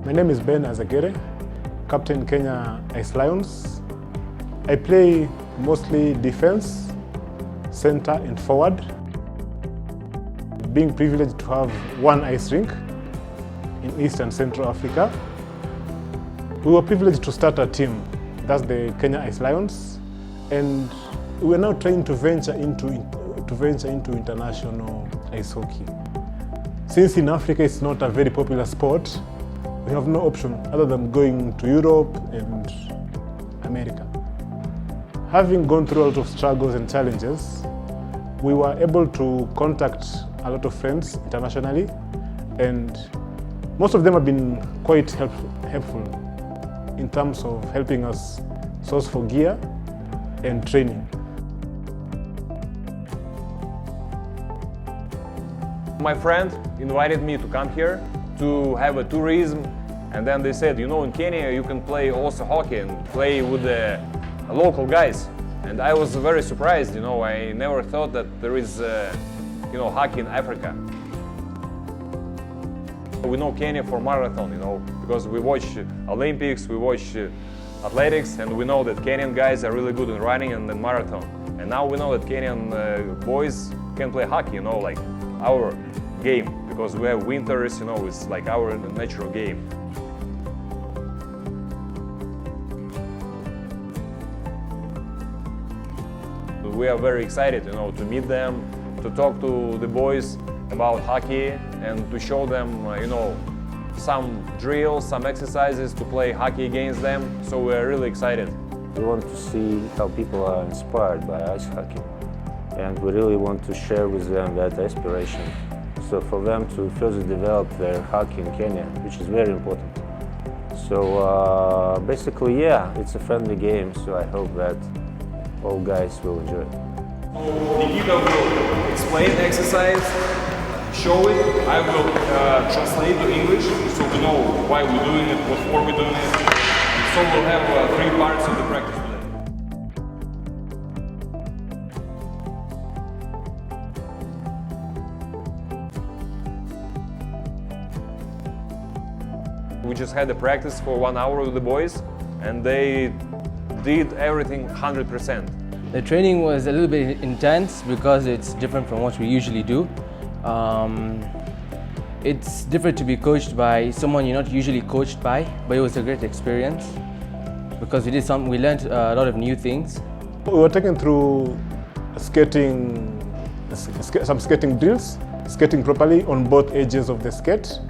My name is Ben Azegere, captain Kenya Ice Lions. I play mostly defense, center and forward. Being privileged to have one ice rink in East and Central Africa. We were privileged to start a team, that's the Kenya Ice Lions, and we are now trying to venture into international ice hockey. Since in Africa it's not a very popular sport, we have no option other than going to Europe and America. Having gone through a lot of struggles and challenges, we were able to contact a lot of friends internationally, and most of them have been quite helpful in terms of helping us source for gear and training. My friend invited me to come here to have a tourism, and then they said, you know, in Kenya you can play also hockey and play with the local guys. And I was very surprised, you know, I never thought that there is, hockey in Africa. We know Kenya for marathon, you know, because we watch Olympics, we watch athletics, and we know that Kenyan guys are really good in running and in marathon. And now we know that Kenyan boys can play hockey, you know, like our game, because we have winters, you know, it's like our natural game. We are very excited, you know, to meet them, to talk to the boys about hockey and to show them, some drills, some exercises to play hockey against them. So we are really excited. We want to see how people are inspired by ice hockey, and we really want to share with them that aspiration. So for them to further develop their hockey in Kenya, which is very important. So basically, yeah, it's a friendly game, so I hope that all guys will enjoy it. Nikita will explain the exercise, show it. I will translate to English, so we know why we're doing it, what for we're doing it. And so we'll have 3 parts of the practice today. We just had a practice for 1 hour with the boys, and they did everything 100%. The training was a little bit intense because it's different from what we usually do. It's different to be coached by someone you're not usually coached by, but it was a great experience because we learned a lot of new things. We were taken through some skating drills, skating properly on both edges of the skate,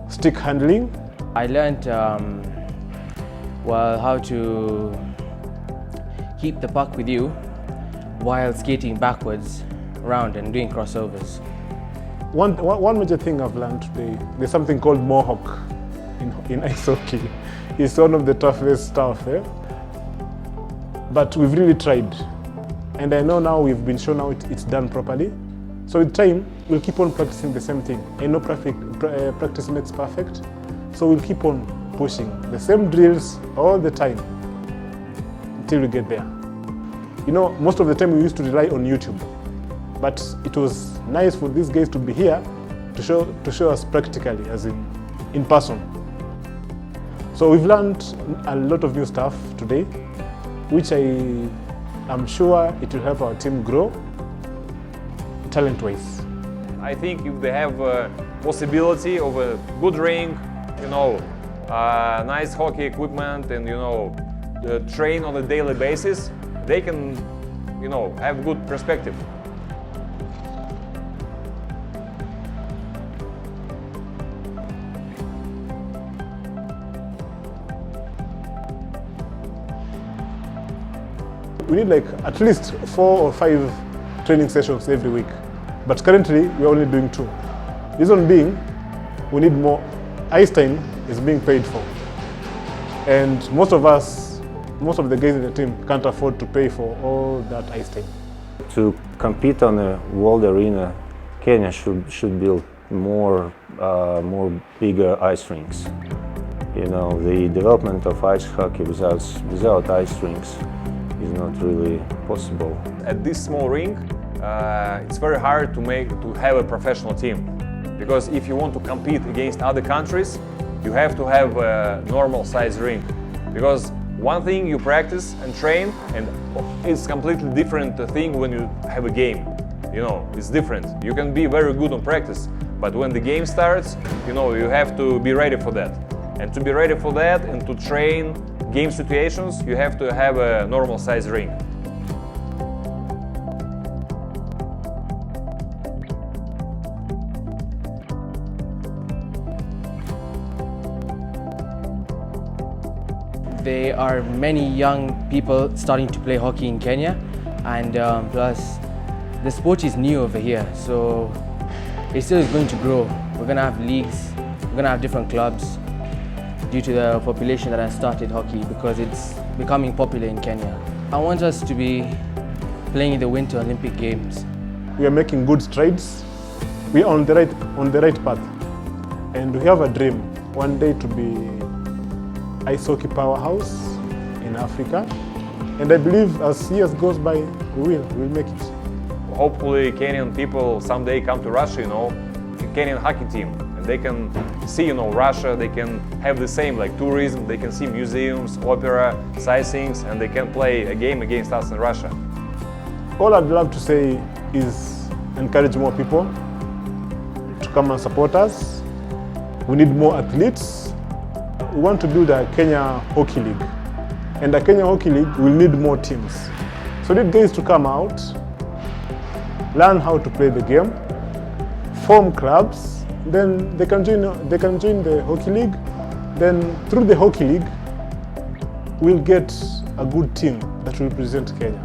stick handling. I learned how to keep the puck with you while skating backwards around and doing crossovers. One major thing I've learned today, there's something called mohawk in ice hockey. It's one of the toughest stuff, but we've really tried. And I know now we've been shown how it's done properly. So with time, we'll keep on practicing the same thing. I know practice makes perfect, so we'll keep on pushing the same drills all the time until we get there. You know, most of the time we used to rely on YouTube, but it was nice for these guys to be here to show us practically, as in person. So we've learned a lot of new stuff today, which I'm sure it will help our team grow talent-wise. I think if they have a possibility of a good rink, nice hockey equipment, and train on a daily basis, they can, have good perspective. We need at least 4 or 5 training sessions every week, but currently we're only doing 2. Reason being, we need more. Ice time is being paid for, and most of the guys in the team can't afford to pay for all that ice time. To compete on a world arena, Kenya should build more bigger ice rinks. The development of ice hockey without ice rinks is not really possible. At this small rink, it's very hard to have a professional team, because if you want to compete against other countries, you have to have a normal size ring. Because one thing you practice and train, and it's completely different thing when you have a game. You know, it's different. You can be very good on practice, but when the game starts, you know, you have to be ready for that. And to be ready for that and to train game situations, you have to have a normal size ring. There are many young people starting to play hockey in Kenya, and plus the sport is new over here, so it still is going to grow. We're going to have leagues, we're going to have different clubs due to the population that has started hockey, because it's becoming popular in Kenya. I want us to be playing in the Winter Olympic Games. We are making good strides. We are on the right path, and we have a dream one day to be ice hockey powerhouse in Africa, and I believe as years goes by, we'll make it. Hopefully Kenyan people someday come to Russia, you know, Kenyan hockey team, and they can see, you know, Russia, they can have the same like tourism, they can see museums, opera, sightseeings, and they can play a game against us in Russia. All I'd love to say is encourage more people to come and support us. We need more athletes. We want to build a Kenya Hockey League, and a Kenya Hockey League will need more teams. So need guys to come out, learn how to play the game, form clubs, then they can join the Hockey League. Then through the Hockey League, we'll get a good team that will represent Kenya.